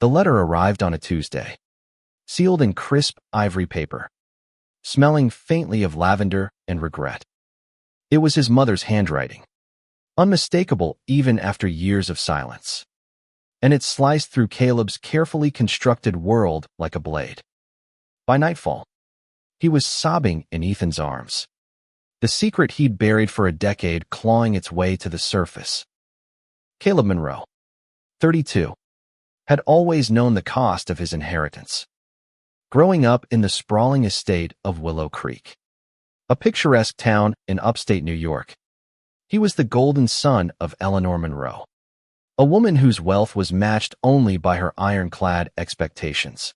The letter arrived on a Tuesday, sealed in crisp ivory paper, smelling faintly of lavender and regret. It was his mother's handwriting, unmistakable even after years of silence, and it sliced through Caleb's carefully constructed world like a blade. By nightfall, he was sobbing in Ethan's arms, the secret he'd buried for a decade clawing its way to the surface. Caleb Monroe, 32, had always known the cost of his inheritance. Growing up in the sprawling estate of Willow Creek, a picturesque town in upstate New York, he was the golden son of Eleanor Monroe, a woman whose wealth was matched only by her ironclad expectations.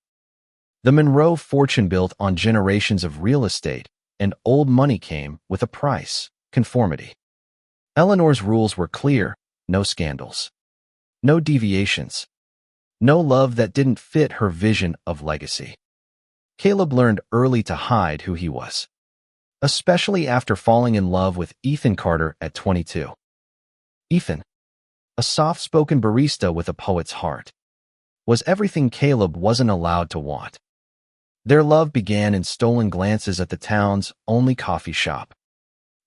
The Monroe fortune built on generations of real estate, and old money came with a price: conformity. Eleanor's rules were clear: no scandals, no deviations, no love that didn't fit her vision of legacy. Caleb learned early to hide who he was, especially after falling in love with Ethan Carter at 22. Ethan, a soft-spoken barista with a poet's heart, was everything Caleb wasn't allowed to want. Their love began in stolen glances at the town's only coffee shop,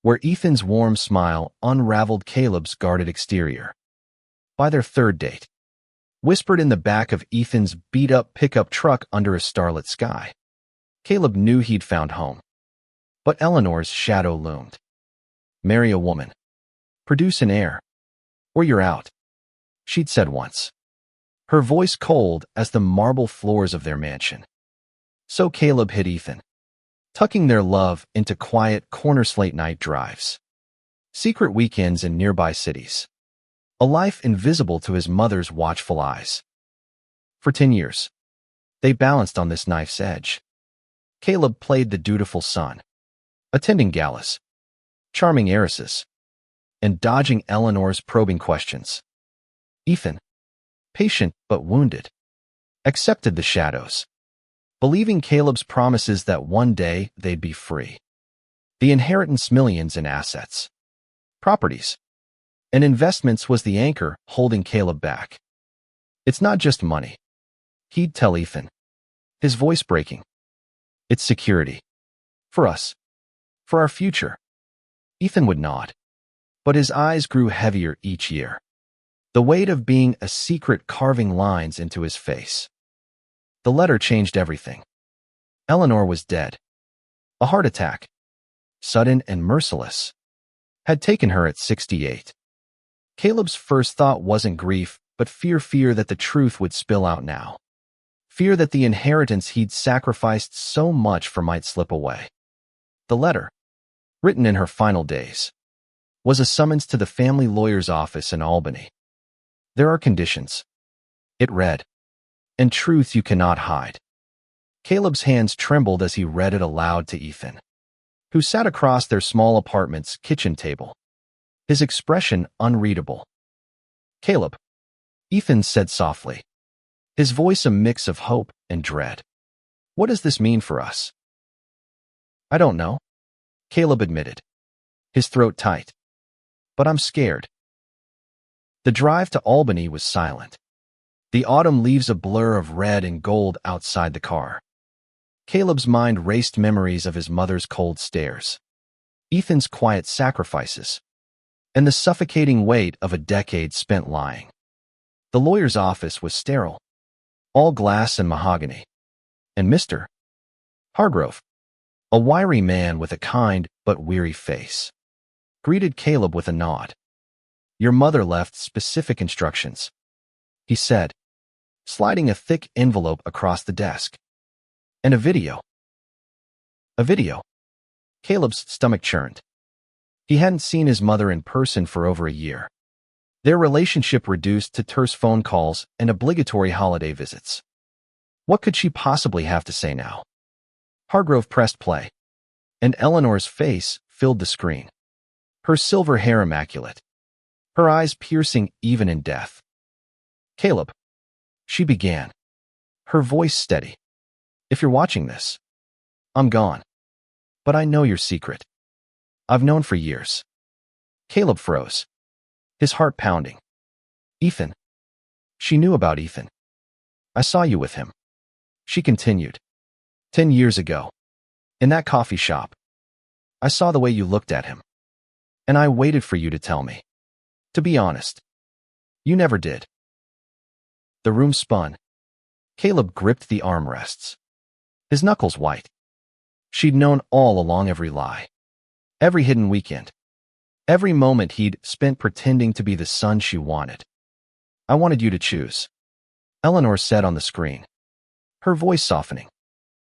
where Ethan's warm smile unraveled Caleb's guarded exterior. By their third date, whispered in the back of Ethan's beat-up pickup truck under a starlit sky, Caleb knew he'd found home. But Eleanor's shadow loomed. Marry a woman, produce an heir, or you're out, she'd said once, her voice cold as the marble floors of their mansion. So Caleb hid Ethan, tucking their love into quiet corner-slate night drives, secret weekends in nearby cities, a life invisible to his mother's watchful eyes. For 10 years, they balanced on this knife's edge. Caleb played the dutiful son, attending galas, charming heiresses, and dodging Eleanor's probing questions. Ethan, patient but wounded, accepted the shadows, believing Caleb's promises that one day they'd be free. The inheritance, millions in assets, properties, and investments was the anchor holding Caleb back. It's not just money, he'd tell Ethan, his voice breaking. It's security. For us. For our future. Ethan would nod, but his eyes grew heavier each year, the weight of being a secret carving lines into his face. The letter changed everything. Eleanor was dead. A heart attack, sudden and merciless, had taken her at 68. Caleb's first thought wasn't grief, but fear that the truth would spill out now. Fear that the inheritance he'd sacrificed so much for might slip away. The letter, written in her final days, was a summons to the family lawyer's office in Albany. There are conditions, it read, and truth you cannot hide. Caleb's hands trembled as he read it aloud to Ethan, who sat across their small apartment's kitchen table, his expression unreadable. Caleb, Ethan said softly, his voice a mix of hope and dread. What does this mean for us? I don't know, Caleb admitted, his throat tight. But I'm scared. The drive to Albany was silent. The autumn leaves a blur of red and gold outside the car. Caleb's mind raced memories of his mother's cold stares, Ethan's quiet sacrifices, and the suffocating weight of a decade spent lying. The lawyer's office was sterile, all glass and mahogany, and Mr. Hargrove, a wiry man with a kind but weary face, greeted Caleb with a nod. Your mother left specific instructions, he said, sliding a thick envelope across the desk. And a video. A video. Caleb's stomach churned. He hadn't seen his mother in person for over a year, their relationship reduced to terse phone calls and obligatory holiday visits. What could she possibly have to say now? Hargrove pressed play, and Eleanor's face filled the screen, her silver hair immaculate, her eyes piercing even in death. Caleb, she began, her voice steady. If you're watching this, I'm gone. But I know your secret. I've known for years. Caleb froze, his heart pounding. Ethan. She knew about Ethan. I saw you with him. She continued. 10 years ago. In that coffee shop. I saw the way you looked at him. And I waited for you to tell me. To be honest. You never did. The room spun. Caleb gripped the armrests. His knuckles white. She'd known all along every lie. Every hidden weekend. Every moment he'd spent pretending to be the son she wanted. I wanted you to choose. Eleanor said on the screen. Her voice softening.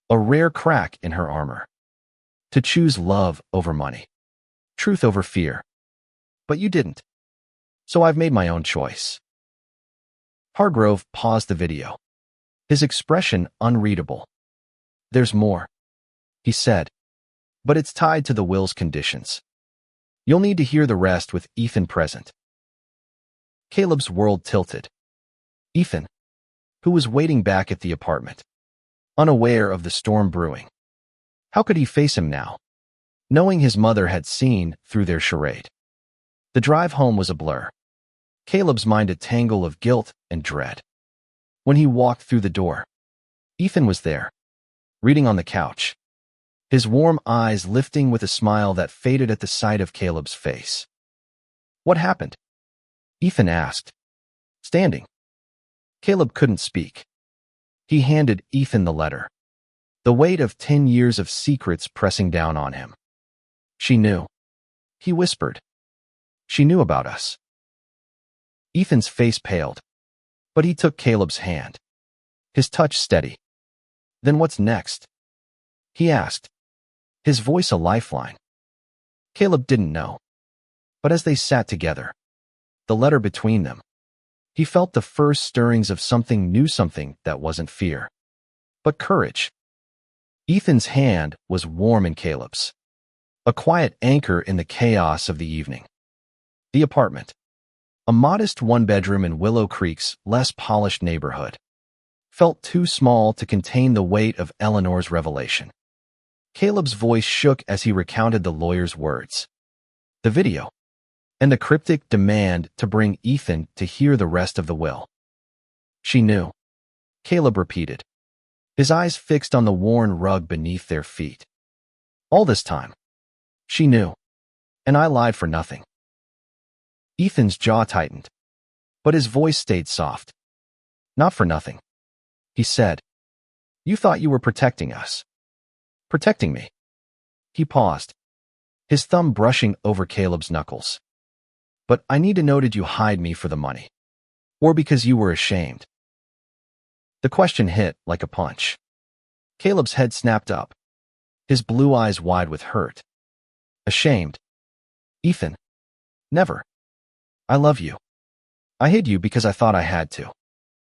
A rare crack in her armor. To choose love over money. Truth over fear. But you didn't. So I've made my own choice. Hargrove paused the video. His expression unreadable. There's more, he said. But it's tied to the will's conditions. You'll need to hear the rest with Ethan present. Caleb's world tilted. Ethan, who was waiting back at the apartment, unaware of the storm brewing. How could he face him now, knowing his mother had seen through their charade? The drive home was a blur. Caleb's mind a tangle of guilt and dread. When he walked through the door, Ethan was there, reading on the couch, his warm eyes lifting with a smile that faded at the sight of Caleb's face. What happened? Ethan asked, standing. Caleb couldn't speak. He handed Ethan the letter, the weight of 10 years of secrets pressing down on him. She knew. He whispered. She knew about us. Ethan's face paled, but he took Caleb's hand, his touch steady. Then what's next? He asked, his voice a lifeline. Caleb didn't know. But as they sat together, the letter between them, he felt the first stirrings of something new, something that wasn't fear, but courage. Ethan's hand was warm in Caleb's, a quiet anchor in the chaos of the evening. The apartment, a modest one-bedroom in Willow Creek's less polished neighborhood, felt too small to contain the weight of Eleanor's revelation. Caleb's voice shook as he recounted the lawyer's words, the video, and the cryptic demand to bring Ethan to hear the rest of the will. She knew, Caleb repeated, his eyes fixed on the worn rug beneath their feet. All this time, she knew, and I lied for nothing. Ethan's jaw tightened, but his voice stayed soft. Not for nothing, he said. You thought you were protecting us. Protecting me. He paused, his thumb brushing over Caleb's knuckles. But I need to know, did you hide me for the money? Or because you were ashamed? The question hit like a punch. Caleb's head snapped up, his blue eyes wide with hurt. Ashamed? Ethan. Never. I love you. I hid you because I thought I had to.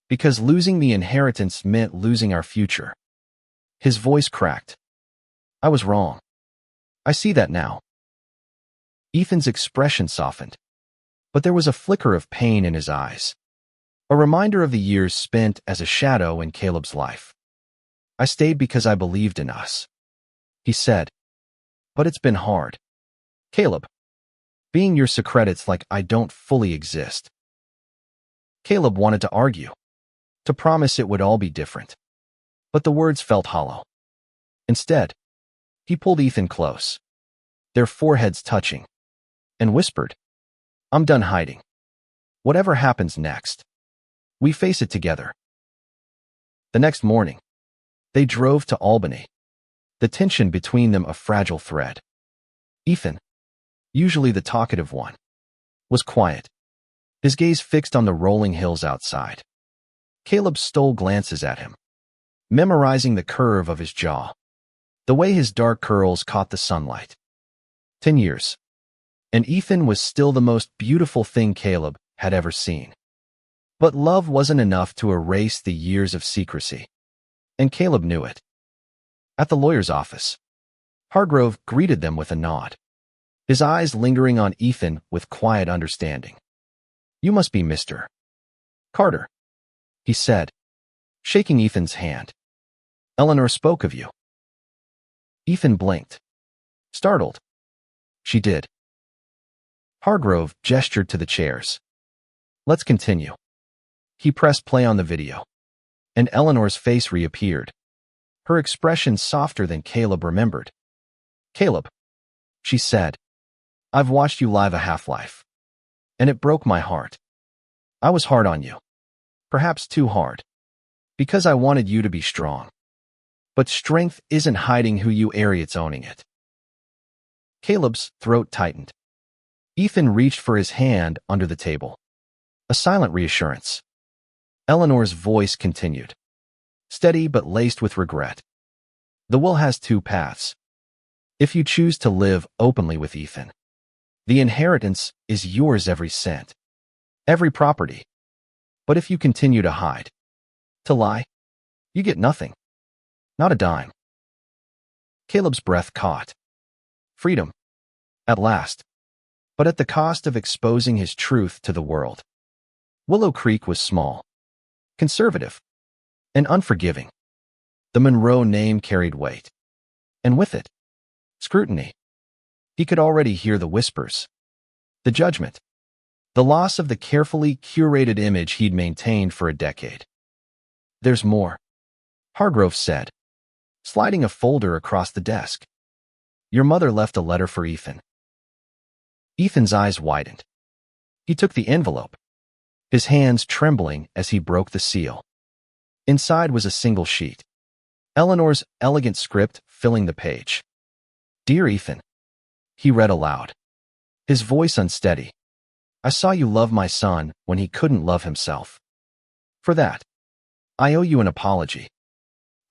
Because losing the inheritance meant losing our future. His voice cracked. I was wrong. I see that now. Ethan's expression softened, but there was a flicker of pain in his eyes, a reminder of the years spent as a shadow in Caleb's life. I stayed because I believed in us, he said. But it's been hard. Caleb, being your secret's like I don't fully exist. Caleb wanted to argue, to promise it would all be different. But the words felt hollow. Instead, he pulled Ethan close, their foreheads touching, and whispered, I'm done hiding. Whatever happens next, we face it together. The next morning, they drove to Albany, the tension between them a fragile thread. Ethan, usually the talkative one, was quiet, his gaze fixed on the rolling hills outside. Caleb stole glances at him, memorizing the curve of his jaw, the way his dark curls caught the sunlight. 10 years. And Ethan was still the most beautiful thing Caleb had ever seen. But love wasn't enough to erase the years of secrecy. And Caleb knew it. At the lawyer's office, Hargrove greeted them with a nod, his eyes lingering on Ethan with quiet understanding. You must be Mr. Carter, he said, shaking Ethan's hand. Eleanor spoke of you. Ethan blinked, startled. She did. Hargrove gestured to the chairs. Let's continue. He pressed play on the video, and Eleanor's face reappeared, her expression softer than Caleb remembered. "Caleb," she said, "I've watched you live a half-life, and it broke my heart. I was hard on you, perhaps too hard, because I wanted you to be strong. But strength isn't hiding who you are, it's owning it." Caleb's throat tightened. Ethan reached for his hand under the table. A silent reassurance. Eleanor's voice continued, steady but laced with regret. "The will has two paths. If you choose to live openly with Ethan, the inheritance is yours, every cent, every property. But if you continue to hide, to lie, you get nothing. Not a dime." Caleb's breath caught. Freedom, at last, but at the cost of exposing his truth to the world. Willow Creek was small, conservative, and unforgiving. The Monroe name carried weight, and with it, scrutiny. He could already hear the whispers, the judgment, the loss of the carefully curated image he'd maintained for a decade. "There's more," Hargrove said, sliding a folder across the desk. "Your mother left a letter for Ethan." Ethan's eyes widened. He took the envelope, his hands trembling as he broke the seal. Inside was a single sheet, Eleanor's elegant script filling the page. "Dear Ethan," he read aloud, his voice unsteady. "I saw you love my son when he couldn't love himself. For that, I owe you an apology.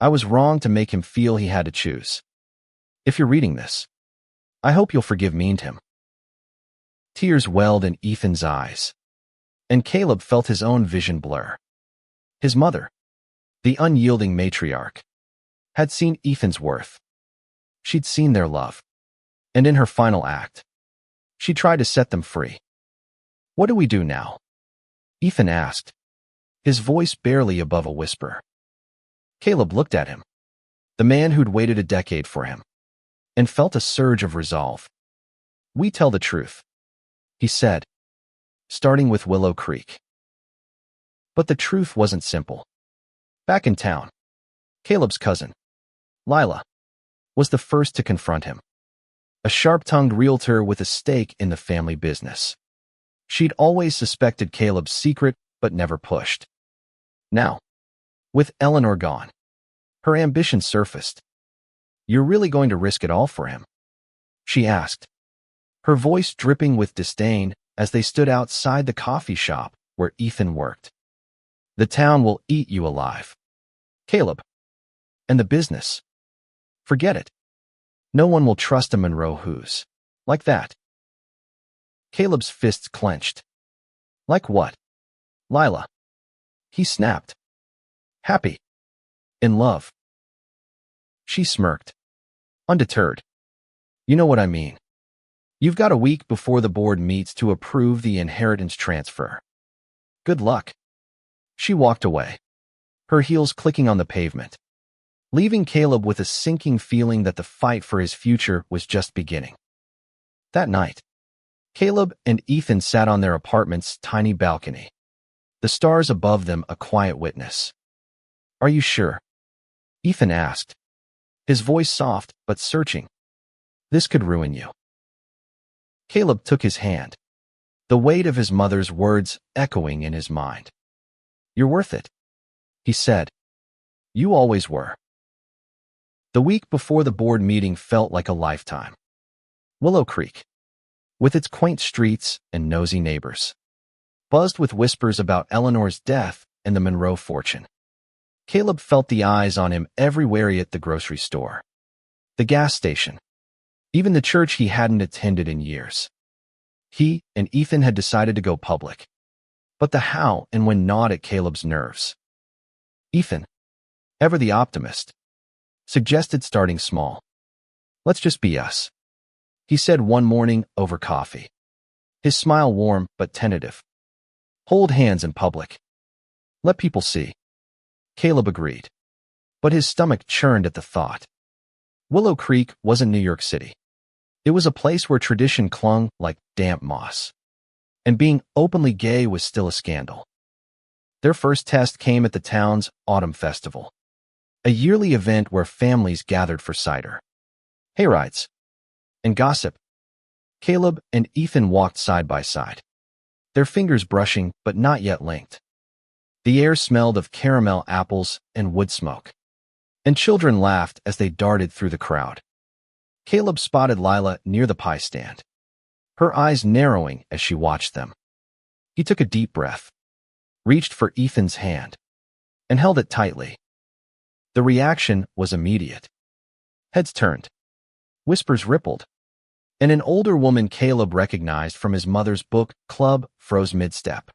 I was wrong to make him feel he had to choose. If you're reading this, I hope you'll forgive me and him." Tears welled in Ethan's eyes, and Caleb felt his own vision blur. His mother, the unyielding matriarch, had seen Ethan's worth. She'd seen their love, and in her final act, she tried to set them free. "What do we do now?" Ethan asked, his voice barely above a whisper. Caleb looked at him, the man who'd waited a decade for him, and felt a surge of resolve. "We tell the truth," he said, starting with Willow Creek. But the truth wasn't simple. Back in town, Caleb's cousin, Lila, was the first to confront him. A sharp-tongued realtor with a stake in the family business. She'd always suspected Caleb's secret, but never pushed. Now, with Eleanor gone, her ambition surfaced. "You're really going to risk it all for him?" she asked, her voice dripping with disdain as they stood outside the coffee shop where Ethan worked. "The town will eat you alive, Caleb. And the business. Forget it. No one will trust a Monroe who's like that." Caleb's fists clenched. "Like what, Lila?" he snapped. "Happy. In love." She smirked, undeterred. "You know what I mean. You've got a week before the board meets to approve the inheritance transfer. Good luck." She walked away, her heels clicking on the pavement, leaving Caleb with a sinking feeling that the fight for his future was just beginning. That night, Caleb and Ethan sat on their apartment's tiny balcony, the stars above them a quiet witness. "Are you sure?" Ethan asked, his voice soft but searching. "This could ruin you." Caleb took his hand, the weight of his mother's words echoing in his mind. "You're worth it," he said. "You always were." The week before the board meeting felt like a lifetime. Willow Creek, with its quaint streets and nosy neighbors, buzzed with whispers about Eleanor's death and the Monroe fortune. Caleb felt the eyes on him everywhere, at the grocery store, the gas station, even the church he hadn't attended in years. He and Ethan had decided to go public, but the how and when gnawed at Caleb's nerves. Ethan, ever the optimist, suggested starting small. "Let's just be us," he said one morning over coffee, his smile warm but tentative. "Hold hands in public. Let people see." Caleb agreed, but his stomach churned at the thought. Willow Creek wasn't New York City. It was a place where tradition clung like damp moss, and being openly gay was still a scandal. Their first test came at the town's Autumn Festival, a yearly event where families gathered for cider, hayrides, and gossip. Caleb and Ethan walked side by side, their fingers brushing but not yet linked. The air smelled of caramel apples and wood smoke, and children laughed as they darted through the crowd. Caleb spotted Lila near the pie stand, her eyes narrowing as she watched them. He took a deep breath, reached for Ethan's hand, and held it tightly. The reaction was immediate. Heads turned, whispers rippled, and an older woman Caleb recognized from his mother's book club froze mid-step,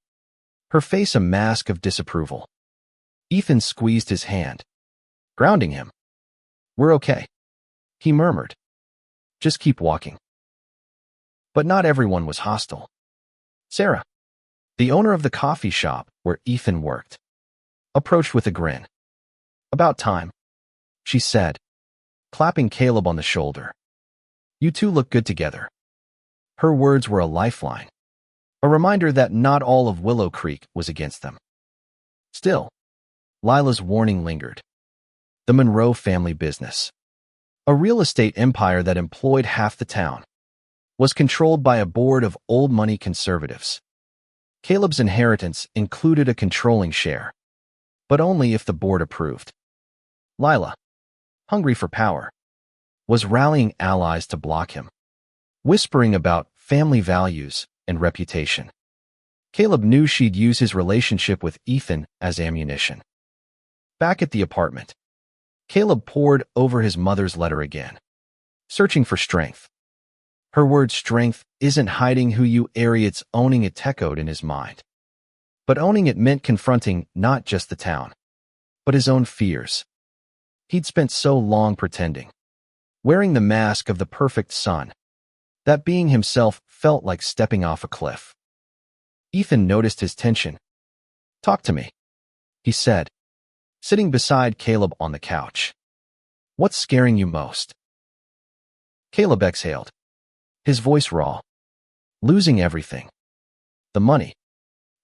her face a mask of disapproval. Ethan squeezed his hand, grounding him. "We're okay," he murmured. "Just keep walking." But not everyone was hostile. Sarah, the owner of the coffee shop where Ethan worked, approached with a grin. "About time," she said, clapping Caleb on the shoulder. "You two look good together." Her words were a lifeline, a reminder that not all of Willow Creek was against them. Still, Lila's warning lingered. The Monroe family business, a real estate empire that employed half the town, was controlled by a board of old money conservatives. Caleb's inheritance included a controlling share, but only if the board approved. Lila, hungry for power, was rallying allies to block him, whispering about family values and reputation. Caleb knew she'd use his relationship with Ethan as ammunition. Back at the apartment, Caleb pored over his mother's letter again, searching for strength. Her word strength isn't hiding who you are, it's owning it, echoed in his mind. But owning it meant confronting not just the town, but his own fears. He'd spent so long pretending, wearing the mask of the perfect son, that being himself felt like stepping off a cliff. Ethan noticed his tension. "Talk to me," he said, sitting beside Caleb on the couch. "What's scaring you most?" Caleb exhaled, his voice raw. "Losing everything. The money,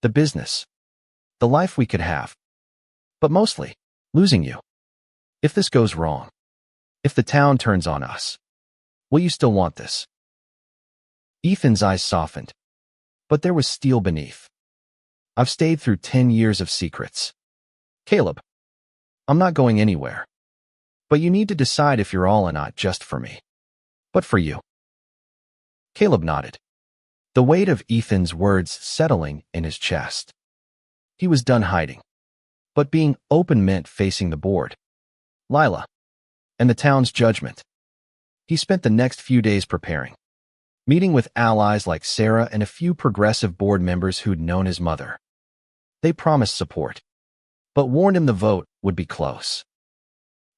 the business, the life we could have. But mostly, losing you. If this goes wrong, if the town turns on us, will you still want this?" Ethan's eyes softened, but there was steel beneath. "I've stayed through 10 years of secrets. Caleb, I'm not going anywhere. But you need to decide if you're all or not just for me, but for you." Caleb nodded, the weight of Ethan's words settling in his chest. He was done hiding, but being open meant facing the board, Lila, and the town's judgment. He spent the next few days preparing, meeting with allies like Sarah and a few progressive board members who'd known his mother. They promised support, but warned him the vote would be close.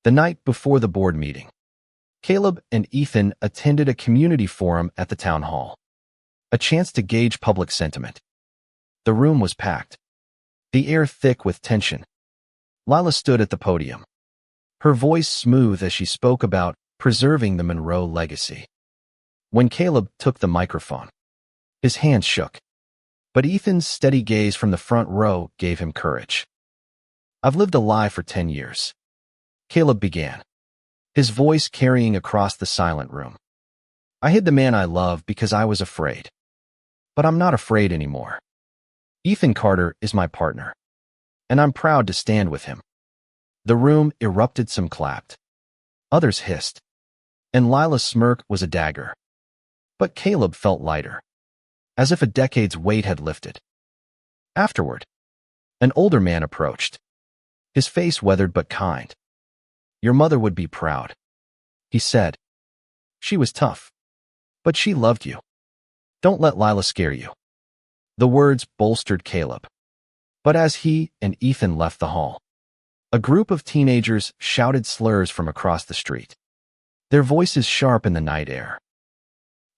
The night before the board meeting, Caleb and Ethan attended a community forum at the town hall, a chance to gauge public sentiment. The room was packed, the air thick with tension. Lila stood at the podium, her voice smooth as she spoke about preserving the Monroe legacy. When Caleb took the microphone, his hands shook, but Ethan's steady gaze from the front row gave him courage. "I've lived a lie for 10 years," Caleb began, his voice carrying across the silent room. "I hid the man I love because I was afraid. But I'm not afraid anymore. Ethan Carter is my partner, and I'm proud to stand with him." The room erupted, some clapped. Others hissed, and Lila's smirk was a dagger. But Caleb felt lighter, as if a decade's weight had lifted. Afterward, an older man approached, his face weathered but kind. "Your mother would be proud," he said. "She was tough, but she loved you. Don't let Lila scare you." The words bolstered Caleb. But as he and Ethan left the hall, a group of teenagers shouted slurs from across the street, their voices sharp in the night air.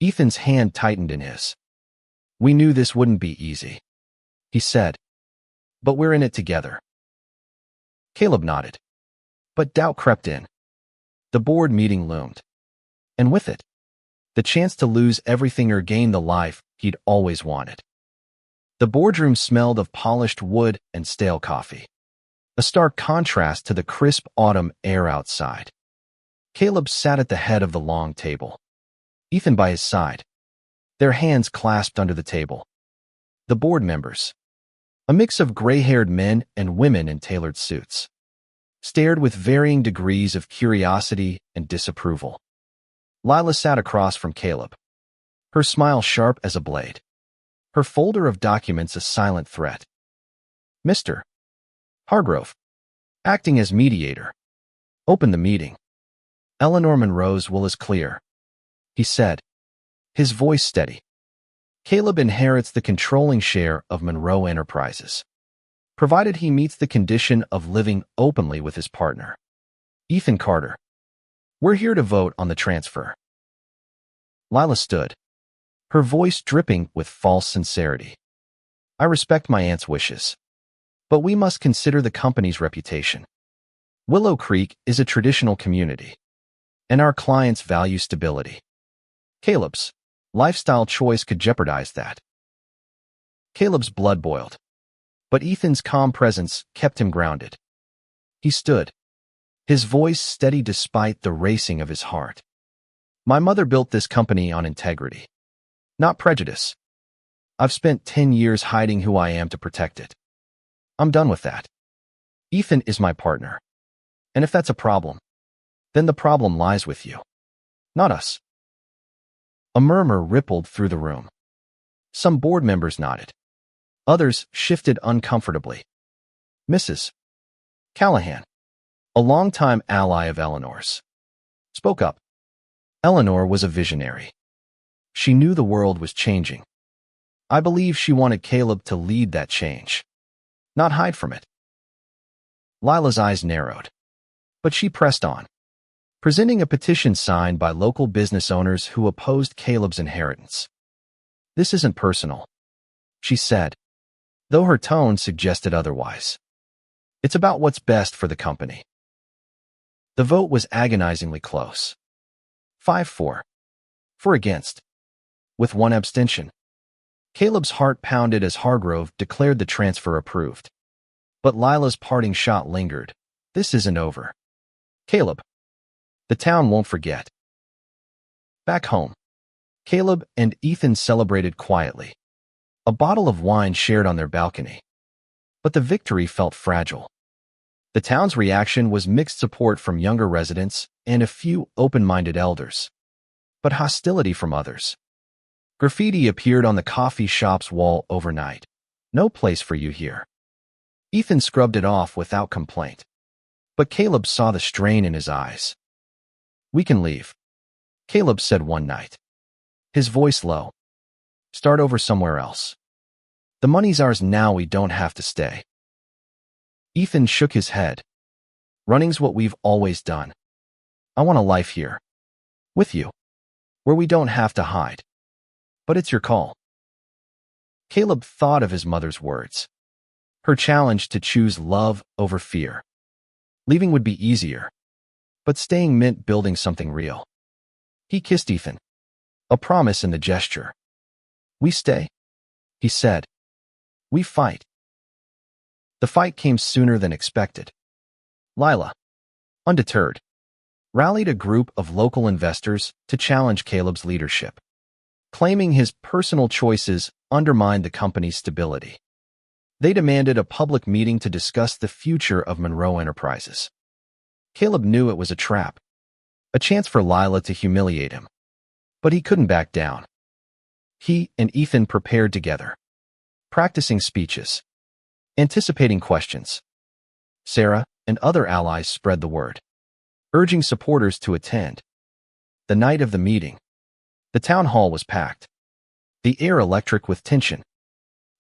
Ethan's hand tightened in his. "We knew this wouldn't be easy," he said, "but we're in it together." Caleb nodded, but doubt crept in. The board meeting loomed, and with it, the chance to lose everything or gain the life he'd always wanted. The boardroom smelled of polished wood and stale coffee, a stark contrast to the crisp autumn air outside. Caleb sat at the head of the long table, Ethan by his side, their hands clasped under the table. The board members, a mix of gray-haired men and women in tailored suits, stared with varying degrees of curiosity and disapproval. Lila sat across from Caleb, her smile sharp as a blade, her folder of documents a silent threat. Mr. Hargrove, acting as mediator, opened the meeting. Eleanor Monroe's will is clear, he said, his voice steady. Caleb inherits the controlling share of Monroe Enterprises, provided he meets the condition of living openly with his partner, Ethan Carter. We're here to vote on the transfer. Lila stood, her voice dripping with false sincerity. I respect my aunt's wishes, but we must consider the company's reputation. Willow Creek is a traditional community, and our clients value stability. Caleb's lifestyle choice could jeopardize that. Caleb's blood boiled, but Ethan's calm presence kept him grounded. He stood, his voice steady despite the racing of his heart. My mother built this company on integrity, not prejudice. I've spent 10 years hiding who I am to protect it. I'm done with that. Ethan is my partner, and if that's a problem, then the problem lies with you, not us. A murmur rippled through the room. Some board members nodded. Others shifted uncomfortably. Mrs. Callahan, a longtime ally of Eleanor's, spoke up. Eleanor was a visionary. She knew the world was changing. I believe she wanted Caleb to lead that change, not hide from it. Lila's eyes narrowed, but she pressed on, presenting a petition signed by local business owners who opposed Caleb's inheritance. This isn't personal, she said, though her tone suggested otherwise. It's about what's best for the company. The vote was agonizingly close. 5-4. For against, with one abstention. Caleb's heart pounded as Hargrove declared the transfer approved. But Lila's parting shot lingered. This isn't over. Caleb, the town won't forget. Back home, Caleb and Ethan celebrated quietly, a bottle of wine shared on their balcony. But the victory felt fragile. The town's reaction was mixed support from younger residents and a few open-minded elders, but hostility from others. Graffiti appeared on the coffee shop's wall overnight. No place for you here. Ethan scrubbed it off without complaint, but Caleb saw the strain in his eyes. We can leave, Caleb said one night, his voice low. Start over somewhere else. The money's ours now, we don't have to stay. Ethan shook his head. Running's what we've always done. I want a life here, with you, where we don't have to hide. But it's your call. Caleb thought of his mother's words, her challenge to choose love over fear. Leaving would be easier, but staying meant building something real. He kissed Ethan, a promise in the gesture. We stay, he said. We fight. The fight came sooner than expected. Lila, undeterred, rallied a group of local investors to challenge Caleb's leadership, claiming his personal choices undermined the company's stability. They demanded a public meeting to discuss the future of Monroe Enterprises. Caleb knew it was a trap, a chance for Lila to humiliate him, but he couldn't back down. He and Ethan prepared together, practicing speeches, anticipating questions. Sarah and other allies spread the word, urging supporters to attend. The night of the meeting, the town hall was packed, the air electric with tension.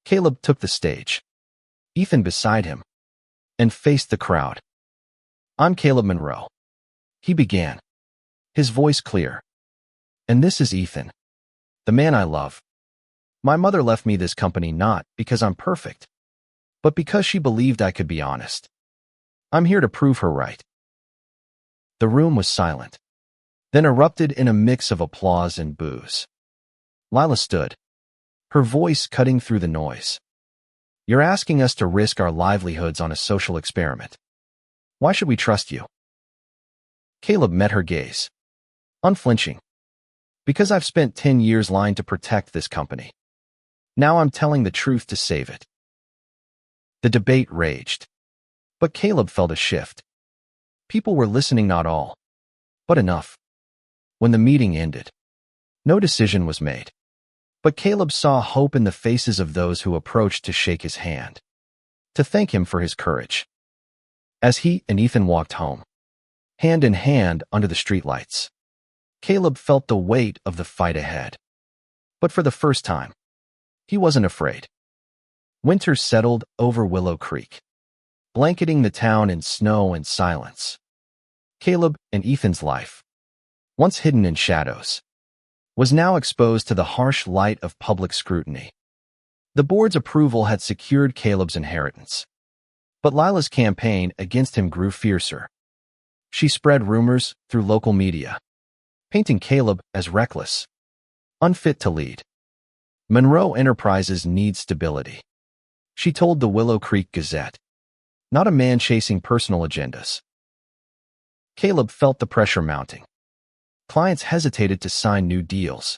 Caleb took the stage, Ethan beside him, and faced the crowd. I'm Caleb Monroe, he began, his voice clear. And this is Ethan, the man I love. My mother left me this company not because I'm perfect, but because she believed I could be honest. I'm here to prove her right. The room was silent, then erupted in a mix of applause and boos. Lila stood, her voice cutting through the noise. You're asking us to risk our livelihoods on a social experiment. Why should we trust you? Caleb met her gaze, unflinching. Because I've spent 10 years lying to protect this company. Now I'm telling the truth to save it. The debate raged. But Caleb felt a shift. People were listening, not all, but enough. When the meeting ended, no decision was made. But Caleb saw hope in the faces of those who approached to shake his hand, to thank him for his courage. As he and Ethan walked home, hand in hand under the streetlights, Caleb felt the weight of the fight ahead. But for the first time, he wasn't afraid. Winter settled over Willow Creek, blanketing the town in snow and silence. Caleb and Ethan's life, once hidden in shadows, was now exposed to the harsh light of public scrutiny. The board's approval had secured Caleb's inheritance, but Lila's campaign against him grew fiercer. She spread rumors through local media, painting Caleb as reckless, unfit to lead. Monroe Enterprises needs stability, she told the Willow Creek Gazette, not a man chasing personal agendas. Caleb felt the pressure mounting. Clients hesitated to sign new deals,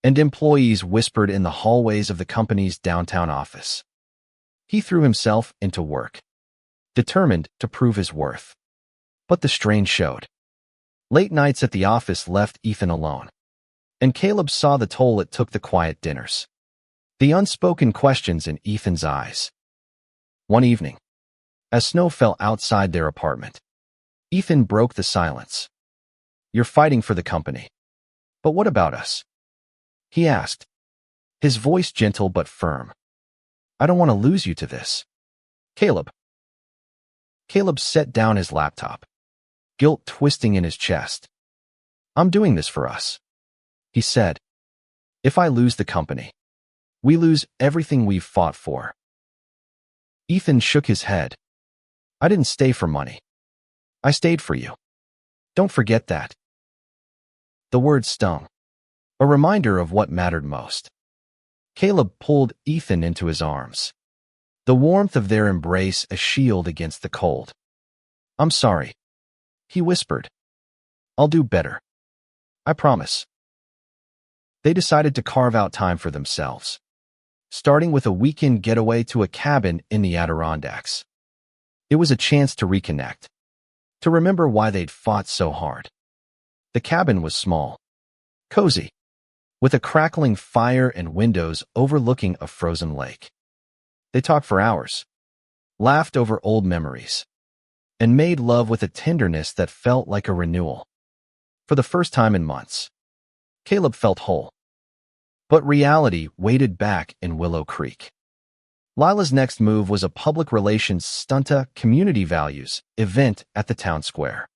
and employees whispered in the hallways of the company's downtown office. He threw himself into work, determined to prove his worth. But the strain showed. Late nights at the office left Ethan alone, and Caleb saw the toll it took: the quiet dinners, the unspoken questions in Ethan's eyes. One evening, as snow fell outside their apartment, Ethan broke the silence. You're fighting for the company. But what about us? He asked, his voice gentle but firm. I don't want to lose you to this. Caleb. Caleb set down his laptop, guilt twisting in his chest. I'm doing this for us, he said. If I lose the company, we lose everything we've fought for. Ethan shook his head. I didn't stay for money. I stayed for you. Don't forget that. The word stung, a reminder of what mattered most. Caleb pulled Ethan into his arms, the warmth of their embrace a shield against the cold. I'm sorry, he whispered. I'll do better. I promise. They decided to carve out time for themselves, starting with a weekend getaway to a cabin in the Adirondacks. It was a chance to reconnect, to remember why they'd fought so hard. The cabin was small, cozy, with a crackling fire and windows overlooking a frozen lake. They talked for hours, laughed over old memories, and made love with a tenderness that felt like a renewal. For the first time in months, Caleb felt whole. But reality waited back in Willow Creek. Lila's next move was a public relations stunta community values event at the town square,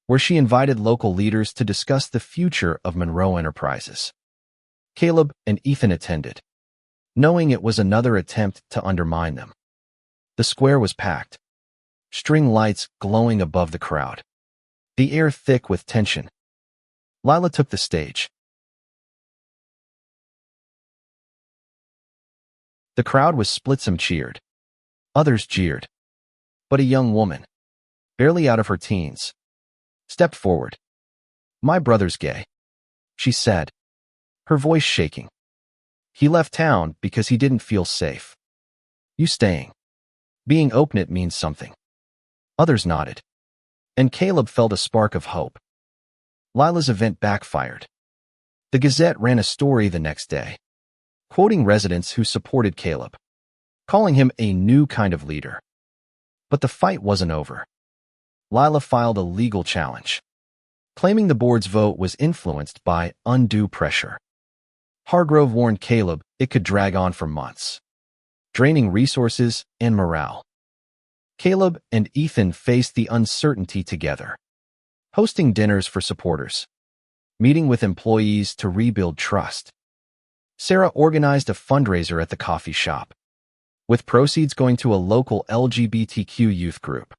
where she invited local leaders to discuss the future of Monroe Enterprises. Caleb and Ethan attended, knowing it was another attempt to undermine them. The square was packed, string lights glowing above the crowd, the air thick with tension. Lila took the stage. The crowd was split. Some cheered, others jeered. But a young woman, barely out of her teens, stepped forward. My brother's gay, she said, her voice shaking. He left town because he didn't feel safe. You staying? Being open, it means something. Others nodded, and Caleb felt a spark of hope. Lila's event backfired. The Gazette ran a story the next day, quoting residents who supported Caleb, calling him a new kind of leader. But the fight wasn't over. Lila filed a legal challenge, claiming the board's vote was influenced by undue pressure. Hargrove warned Caleb it could drag on for months, draining resources and morale. Caleb and Ethan faced the uncertainty together, hosting dinners for supporters, meeting with employees to rebuild trust. Sarah organized a fundraiser at the coffee shop, with proceeds going to a local LGBTQ youth group.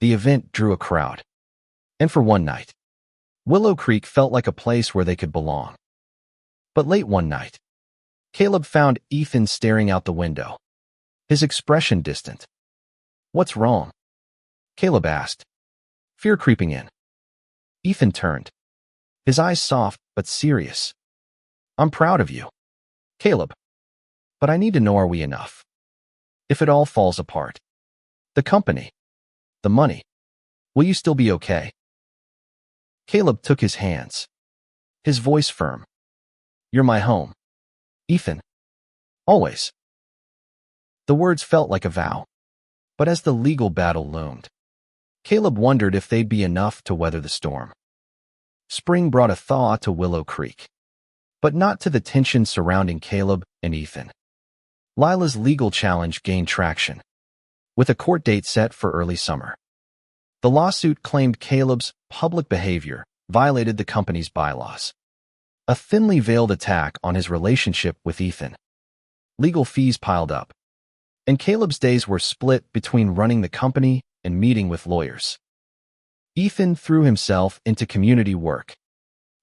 The event drew a crowd, and for one night, Willow Creek felt like a place where they could belong. But late one night, Caleb found Ethan staring out the window, his expression distant. "What's wrong?" Caleb asked, fear creeping in. Ethan turned, his eyes soft but serious. "I'm proud of you, Caleb. But I need to know, are we enough? If it all falls apart, the company, the money, will you still be okay?" Caleb took his hands, his voice firm. "You're my home, Ethan. Always." The words felt like a vow, but as the legal battle loomed, Caleb wondered if they'd be enough to weather the storm. Spring brought a thaw to Willow Creek, but not to the tension surrounding Caleb and Ethan. Lila's legal challenge gained traction, with a court date set for early summer. The lawsuit claimed Caleb's public behavior violated the company's bylaws, a thinly veiled attack on his relationship with Ethan. Legal fees piled up, and Caleb's days were split between running the company and meeting with lawyers. Ethan threw himself into community work,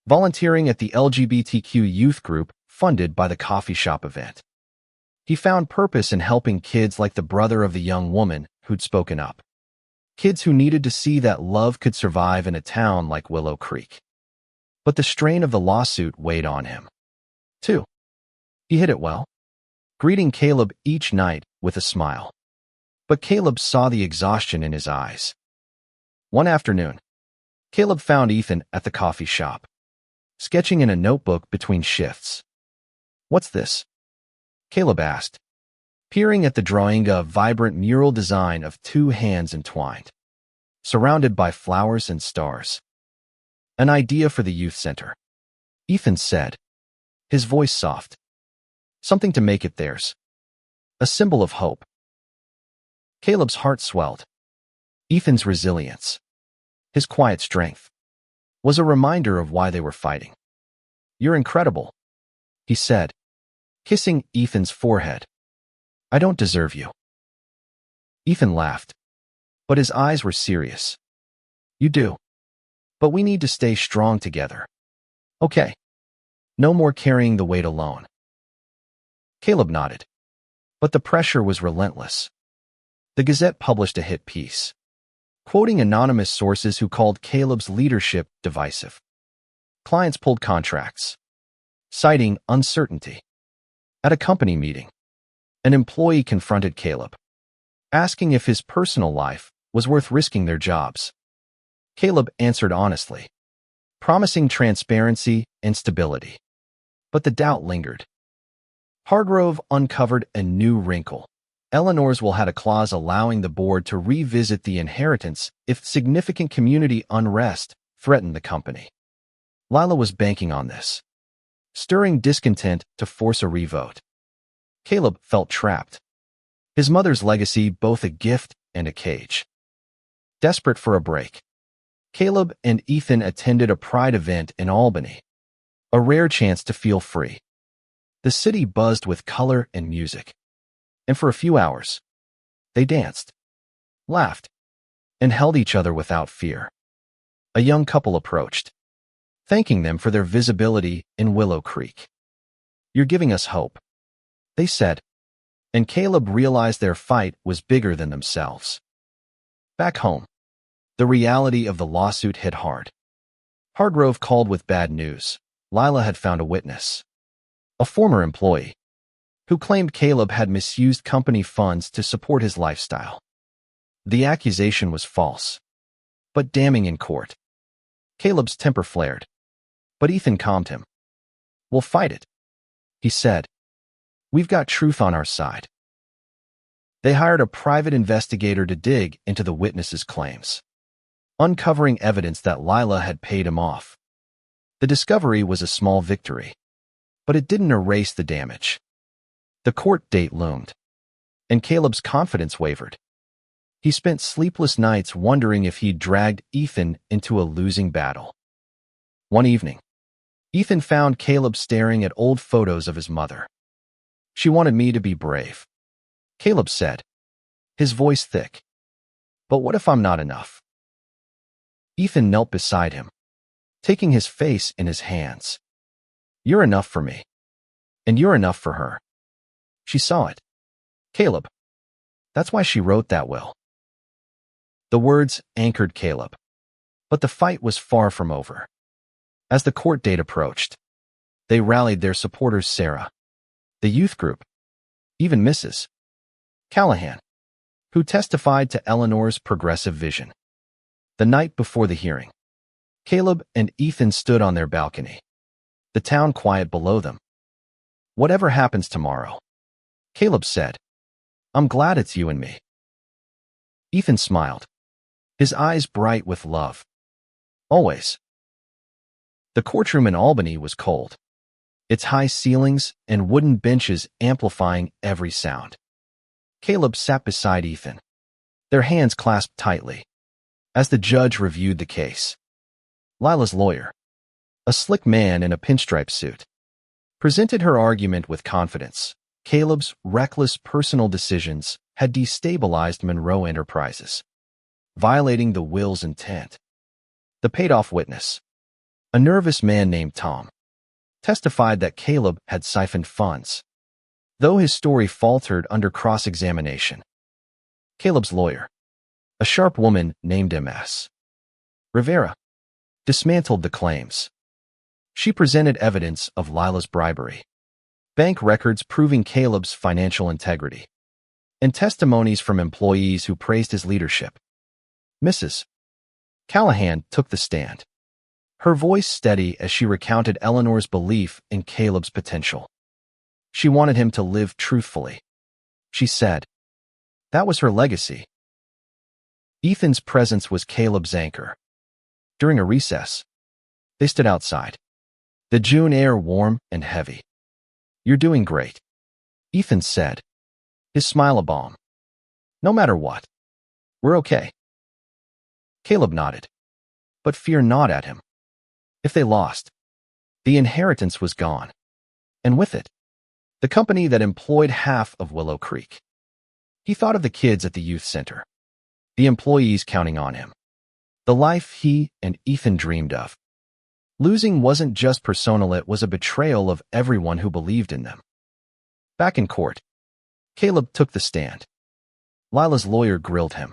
volunteering at the LGBTQ youth group funded by the coffee shop event. He found purpose in helping kids like the brother of the young woman who'd spoken up. Kids who needed to see that love could survive in a town like Willow Creek. But the strain of the lawsuit weighed on him, too. He hid it well, greeting Caleb each night with a smile. But Caleb saw the exhaustion in his eyes. One afternoon, Caleb found Ethan at the coffee shop, sketching in a notebook between shifts. "What's this?" Caleb asked, peering at the drawing, a vibrant mural design of two hands entwined, surrounded by flowers and stars. "An idea for the youth center," Ethan said, his voice soft. "Something to make it theirs. A symbol of hope." Caleb's heart swelled. Ethan's resilience, his quiet strength, was a reminder of why they were fighting. "You're incredible," he said, kissing Ethan's forehead. "I don't deserve you." Ethan laughed, but his eyes were serious. "You do. But we need to stay strong together. Okay. No more carrying the weight alone." Caleb nodded, but the pressure was relentless. The Gazette published a hit piece, quoting anonymous sources who called Caleb's leadership divisive. Clients pulled contracts, citing uncertainty. At a company meeting, an employee confronted Caleb, asking if his personal life was worth risking their jobs. Caleb answered honestly, promising transparency and stability. But the doubt lingered. Hargrove uncovered a new wrinkle. Eleanor's will had a clause allowing the board to revisit the inheritance if significant community unrest threatened the company. Lila was banking on this, stirring discontent to force a revote. Caleb felt trapped, his mother's legacy both a gift and a cage. Desperate for a break, Caleb and Ethan attended a pride event in Albany, a rare chance to feel free. The city buzzed with color and music, and for a few hours, they danced, laughed, and held each other without fear. A young couple approached, thanking them for their visibility in Willow Creek. "You're giving us hope," they said, and Caleb realized their fight was bigger than themselves. Back home, the reality of the lawsuit hit hard. Hargrove called with bad news. Lila had found a witness, a former employee, who claimed Caleb had misused company funds to support his lifestyle. The accusation was false, but damning in court. Caleb's temper flared, but Ethan calmed him. "We'll fight it," he said. "We've got truth on our side." They hired a private investigator to dig into the witness's claims, uncovering evidence that Lila had paid him off. The discovery was a small victory, but it didn't erase the damage. The court date loomed, and Caleb's confidence wavered. He spent sleepless nights wondering if he'd dragged Ethan into a losing battle. One evening, Ethan found Caleb staring at old photos of his mother. "She wanted me to be brave," Caleb said, his voice thick. "But what if I'm not enough?" Ethan knelt beside him, taking his face in his hands. "You're enough for me, and you're enough for her." She saw it. "Caleb, That's why she wrote that will. The words anchored Caleb. But the fight was far from over. As the court date approached, they rallied their supporters: Sarah, the youth group, even Mrs. Callahan, who testified to Eleanor's progressive vision. The night before the hearing, Caleb and Ethan stood on their balcony, the town quiet below them. "Whatever happens tomorrow," Caleb said, "I'm glad it's you and me." Ethan smiled, his eyes bright with love. "Always." The courtroom in Albany was cold, its high ceilings and wooden benches amplifying every sound. Caleb sat beside Ethan, their hands clasped tightly, as the judge reviewed the case. Lila's lawyer, a slick man in a pinstripe suit, presented her argument with confidence. Caleb's reckless personal decisions had destabilized Monroe Enterprises, violating the will's intent. The paid-off witness, a nervous man named Tom, testified that Caleb had siphoned funds, though his story faltered under cross-examination. Caleb's lawyer, a sharp woman named Ms. Rivera, dismantled the claims. She presented evidence of Lila's bribery, bank records proving Caleb's financial integrity, and testimonies from employees who praised his leadership. Mrs. Callahan took the stand, her voice steady as she recounted Eleanor's belief in Caleb's potential. She wanted him to live truthfully. She said, that was her legacy. Ethan's presence was Caleb's anchor. During a recess, they stood outside, the June air warm and heavy. "You're doing great," Ethan said, his smile a balm. "No matter what, we're okay." Caleb nodded, but fear gnawed at him. If they lost, the inheritance was gone, and with it, the company that employed half of Willow Creek. He thought of the kids at the youth center, the employees counting on him, the life he and Ethan dreamed of. Losing wasn't just personal, it was a betrayal of everyone who believed in them. Back in court, Caleb took the stand. Lila's lawyer grilled him,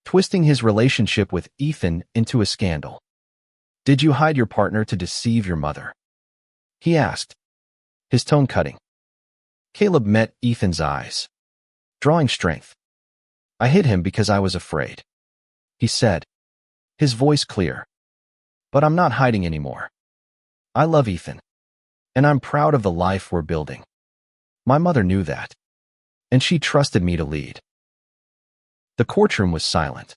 twisting his relationship with Ethan into a scandal. "Did you hide your partner to deceive your mother?" he asked, his tone cutting. Caleb met Ethan's eyes, drawing strength. "I hid him because I was afraid," he said, his voice clear. "But I'm not hiding anymore. I love Ethan, and I'm proud of the life we're building. My mother knew that, and she trusted me to lead." The courtroom was silent,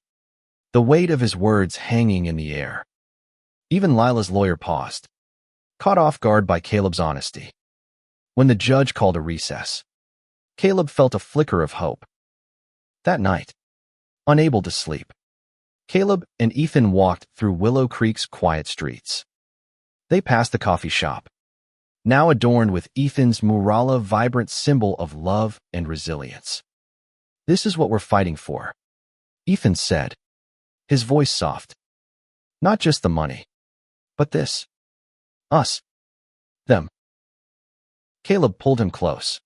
the weight of his words hanging in the air. Even Lila's lawyer paused, caught off guard by Caleb's honesty. When the judge called a recess, Caleb felt a flicker of hope. That night, unable to sleep, Caleb and Ethan walked through Willow Creek's quiet streets. They passed the coffee shop, now adorned with Ethan's mural, a vibrant symbol of love and resilience. "This is what we're fighting for," Ethan said, his voice soft. "Not just the money, but this. Us. Them." Caleb pulled him close,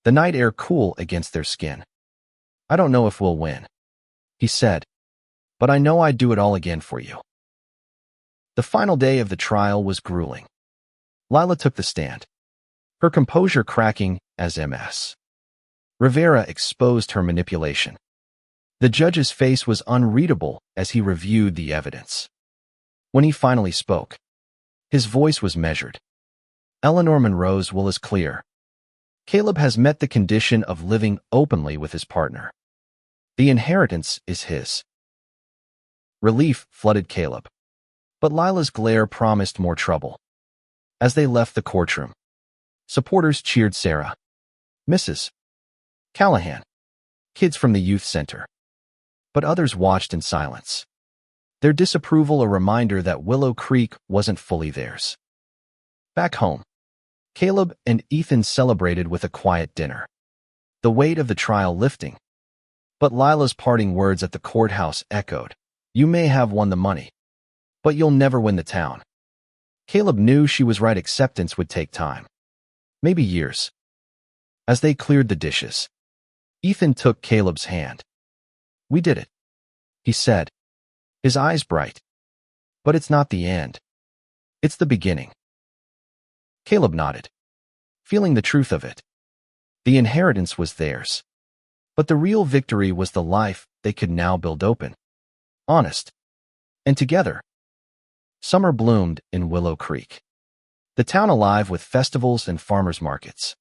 the night air cool against their skin. "I don't know if we'll win," he said, "but I know I'd do it all again for you." The final day of the trial was grueling. Lila took the stand, her composure cracking as Ms. Rivera exposed her manipulation. The judge's face was unreadable as he reviewed the evidence. When he finally spoke, his voice was measured. "Eleanor Monroe's will is clear. Caleb has met the condition of living openly with his partner. The inheritance is his." Relief flooded Caleb, but Lila's glare promised more trouble. As they left the courtroom, supporters cheered Sarah, Mrs. Callahan, kids from the youth center. But others watched in silence, their disapproval a reminder that Willow Creek wasn't fully theirs. Back home, Caleb and Ethan celebrated with a quiet dinner, the weight of the trial lifting. But Lila's parting words at the courthouse echoed, "You may have won the money, but you'll never win the town." Caleb knew she was right. Acceptance would take time, maybe years. As they cleared the dishes, Ethan took Caleb's hand. "We did it," he said, his eyes bright. "But it's not the end. It's the beginning." Caleb nodded, feeling the truth of it. The inheritance was theirs. But the real victory was the life they could now build open, honest, and together. Summer bloomed in Willow Creek, the town alive with festivals and farmers' markets.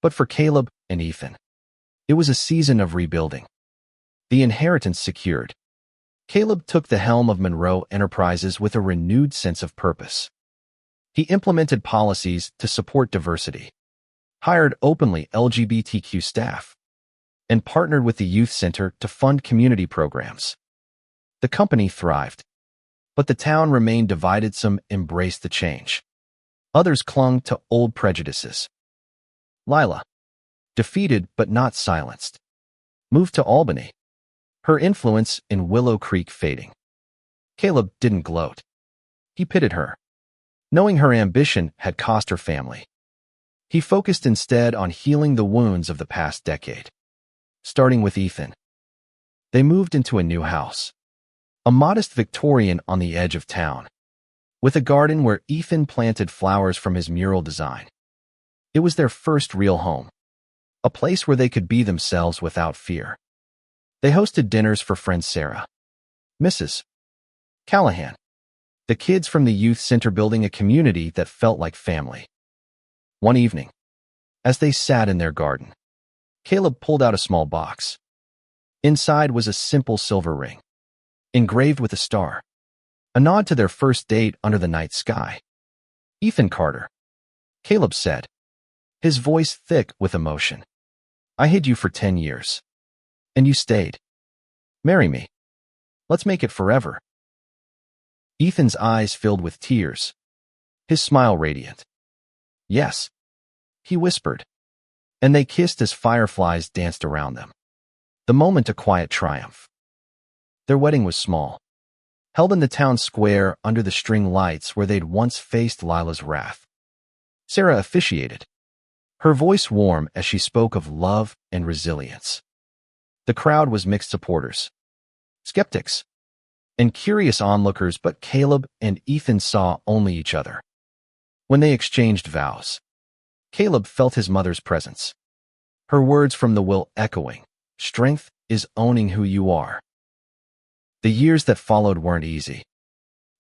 But for Caleb and Ethan, it was a season of rebuilding. The inheritance secured, Caleb took the helm of Monroe Enterprises with a renewed sense of purpose. He implemented policies to support diversity, hired openly LGBTQ staff, and partnered with the youth center to fund community programs. The company thrived, but the town remained divided. Some embraced the change. Others clung to old prejudices. Lila, defeated but not silenced, moved to Albany, her influence in Willow Creek fading. Caleb didn't gloat. He pitied her, knowing her ambition had cost her family. He focused instead on healing the wounds of the past decade. Starting with Ethan, they moved into a new house, a modest Victorian on the edge of town, with a garden where Ethan planted flowers from his mural design. It was their first real home, a place where they could be themselves without fear. They hosted dinners for friend Sarah, Mrs. Callahan, the kids from the youth center, building a community that felt like family. One evening, as they sat in their garden, Caleb pulled out a small box. Inside was a simple silver ring, engraved with a star, a nod to their first date under the night sky. "Ethan Carter," Caleb said, his voice thick with emotion. "I hid you for 10 years, and you stayed. Marry me. Let's make it forever." Ethan's eyes filled with tears, his smile radiant. "Yes," he whispered, and they kissed as fireflies danced around them. The moment a quiet triumph. Their wedding was small, held in the town square under the string lights where they'd once faced Lila's wrath. Sarah officiated, her voice warm as she spoke of love and resilience. The crowd was mixed: supporters, skeptics, and curious onlookers, but Caleb and Ethan saw only each other. When they exchanged vows, Caleb felt his mother's presence, her words from the will echoing, "Strength is owning who you are." The years that followed weren't easy.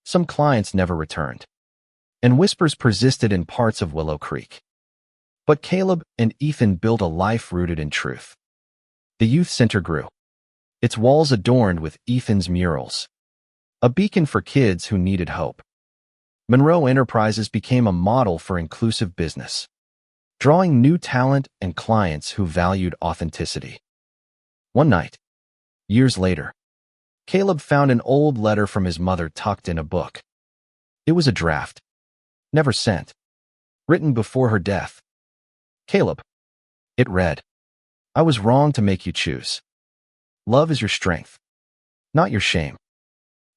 Some clients never returned, and whispers persisted in parts of Willow Creek. But Caleb and Ethan built a life rooted in truth. The youth center grew, its walls adorned with Ethan's murals, a beacon for kids who needed hope. Monroe Enterprises became a model for inclusive business, drawing new talent and clients who valued authenticity. One night, years later, Caleb found an old letter from his mother tucked in a book. It was a draft, never sent, written before her death. "Caleb," it read, "I was wrong to make you choose. Love is your strength, not your shame.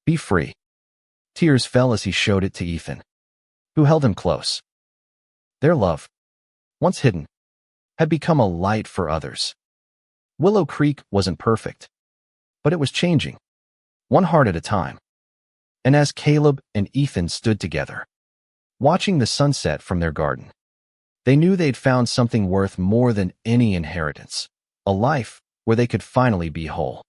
Be free." Tears fell as he showed it to Ethan, who held him close. Their love, once hidden, had become a light for others. Willow Creek wasn't perfect, but it was changing, one heart at a time. And as Caleb and Ethan stood together, watching the sunset from their garden, they knew they'd found something worth more than any inheritance, a life where they could finally be whole.